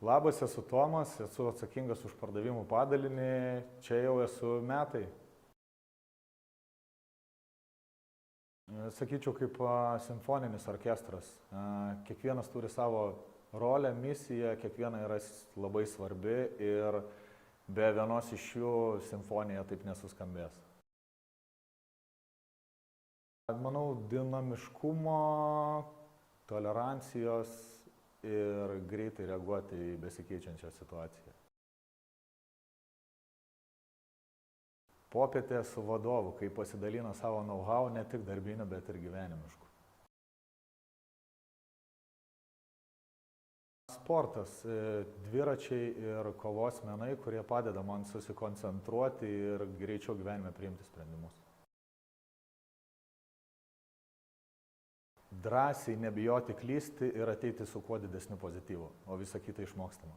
Labas, esu Tomas, esu atsakingas už pardavimų padalinį, čia jau esu metai. Sakyčiau, kaip simfoninis orkestras. Kiekvienas turi savo rolę, misiją, kiekviena yra labai svarbi ir be vienos iš jų simfonija taip nesuskambės. Manau, dinamiškumo, tolerancijos ir greitai reaguoti į besikeičiančią situaciją. Popietė su vadovu, kai pasidalina savo know-how ne tik darbiniu, bet ir gyvenimišku. Sportas, dviračiai ir kovos menai, kurie padeda man susikoncentruoti ir greičiau gyvenime priimti sprendimus. Drąsiai nebijoti klysti ir ateiti su kuo didesniu pozityvu, o visa kita išmokstama.